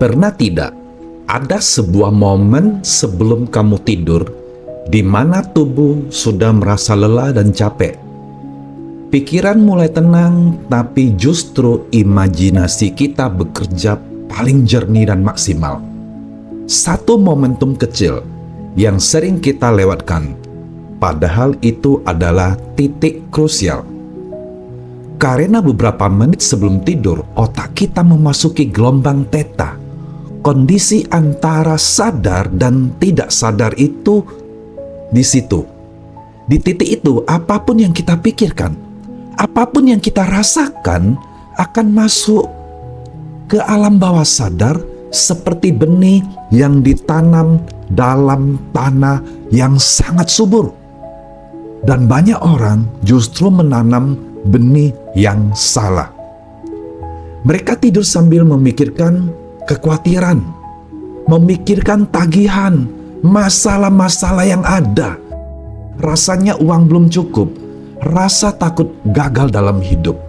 Pernah tidak ada sebuah momen sebelum kamu tidur di mana tubuh sudah merasa lelah dan capek? Pikiran mulai tenang, tapi justru imajinasi kita bekerja paling jernih dan maksimal. Satu momentum kecil yang sering kita lewatkan, padahal itu adalah titik krusial. Karena beberapa menit sebelum tidur, otak kita memasuki gelombang theta. Kondisi antara sadar dan tidak sadar itu di situ. Di titik itu, apapun yang kita pikirkan, apapun yang kita rasakan akan masuk ke alam bawah sadar seperti benih yang ditanam dalam tanah yang sangat subur. Dan banyak orang justru menanam benih yang salah. Mereka tidur sambil memikirkan kekhawatiran, memikirkan tagihan, masalah-masalah yang ada. Rasanya uang belum cukup, rasa takut gagal dalam hidup.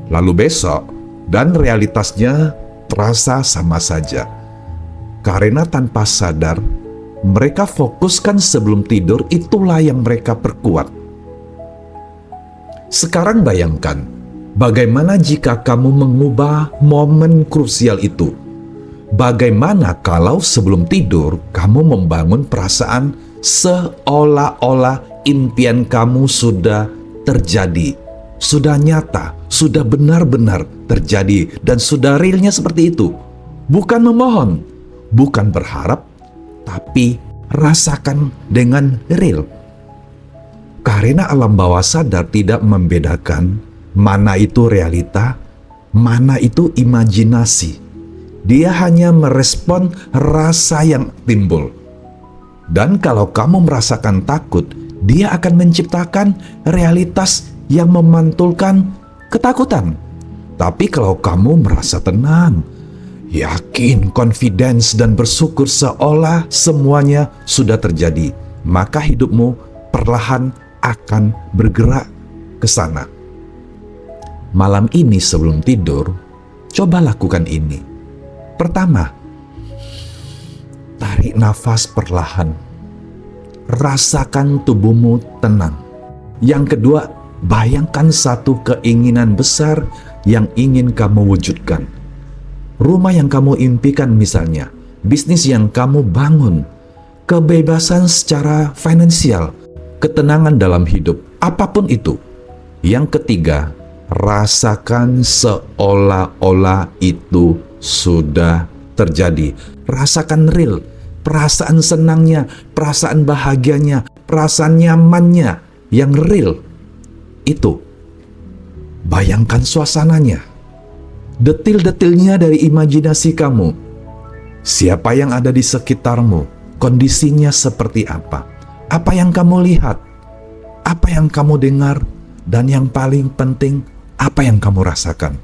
Lalu besok, dan realitasnya terasa sama saja. Karena tanpa sadar, mereka fokuskan sebelum tidur, itulah yang mereka perkuat. Sekarang bayangkan, bagaimana jika kamu mengubah momen krusial itu? Bagaimana kalau sebelum tidur kamu membangun perasaan seolah-olah impian kamu sudah terjadi, sudah nyata, sudah benar-benar terjadi, dan sudah realnya seperti itu? Bukan memohon, bukan berharap, tapi rasakan dengan real. Karena alam bawah sadar tidak membedakan mana itu realita, mana itu imajinasi. Dia hanya merespon rasa yang timbul. Dan kalau kamu merasakan takut, dia akan menciptakan realitas yang memantulkan ketakutan. Tapi kalau kamu merasa tenang, yakin, confidence, dan bersyukur seolah semuanya sudah terjadi, maka hidupmu perlahan akan bergerak ke sana. Malam ini sebelum tidur, coba lakukan ini. Pertama, tarik nafas perlahan. Rasakan tubuhmu tenang. Yang kedua, bayangkan satu keinginan besar yang ingin kamu wujudkan. Rumah yang kamu impikan misalnya, bisnis yang kamu bangun, kebebasan secara finansial, ketenangan dalam hidup, apapun itu. Yang ketiga, rasakan seolah-olah itu sudah terjadi. Rasakan real, perasaan senangnya, perasaan bahagianya, perasaan nyamannya yang real. Itu. Bayangkan suasananya. Detil-detilnya dari imajinasi kamu. Siapa yang ada di sekitarmu, kondisinya seperti apa. Apa yang kamu lihat, apa yang kamu dengar, dan yang paling penting, apa yang kamu rasakan.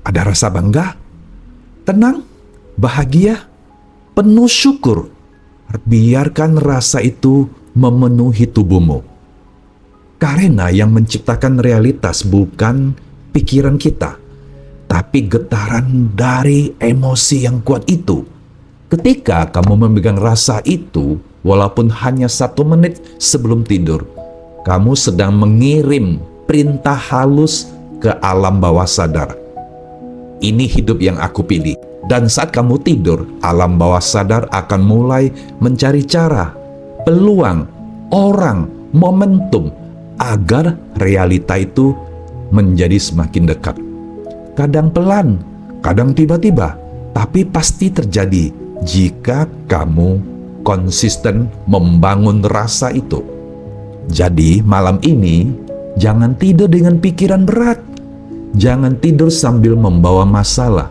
Ada rasa bangga, tenang, bahagia, penuh syukur. Biarkan rasa itu memenuhi tubuhmu. Karena yang menciptakan realitas bukan pikiran kita, tapi getaran dari emosi yang kuat itu. Ketika kamu memegang rasa itu, walaupun hanya 1 menit sebelum tidur, kamu sedang mengirim perintah halus ke alam bawah sadar. Ini hidup yang aku pilih. Dan saat kamu tidur, alam bawah sadar akan mulai mencari cara, peluang, orang, momentum, agar realita itu menjadi semakin dekat. Kadang pelan, kadang tiba-tiba, tapi pasti terjadi jika kamu konsisten membangun rasa itu. Jadi malam ini jangan tidur dengan pikiran berat. Jangan tidur sambil membawa masalah.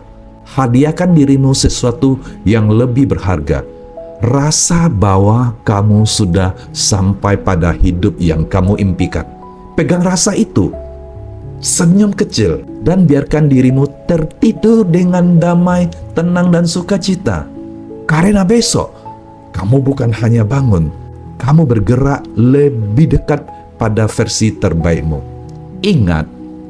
Hadiahkan dirimu sesuatu yang lebih berharga. Rasa bahwa kamu sudah sampai pada hidup yang kamu impikan. Pegang rasa itu. Senyum kecil dan biarkan dirimu tertidur dengan damai, tenang, dan sukacita. Karena besok kamu bukan hanya bangun, kamu bergerak lebih dekat pada versi terbaikmu. Ingat,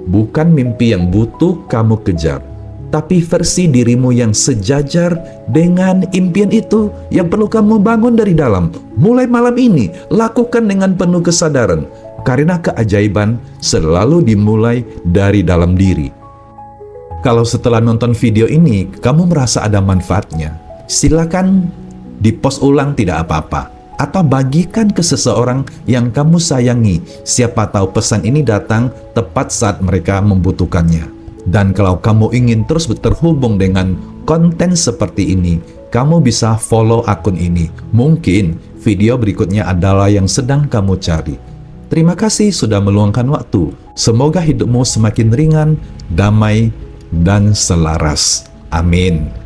bukan mimpi yang butuh kamu kejar, tapi versi dirimu yang sejajar dengan impian itu yang perlu kamu bangun dari dalam. Mulai malam ini, lakukan dengan penuh kesadaran, karena keajaiban selalu dimulai dari dalam diri. Kalau setelah nonton video ini, kamu merasa ada manfaatnya, silakan di-post ulang tidak apa-apa, atau bagikan ke seseorang yang kamu sayangi. Siapa tahu pesan ini datang tepat saat mereka membutuhkannya. Dan kalau kamu ingin terus terhubung dengan konten seperti ini, kamu bisa follow akun ini. Mungkin video berikutnya adalah yang sedang kamu cari. Terima kasih sudah meluangkan waktu. Semoga hidupmu semakin ringan, damai, dan selaras. Amin.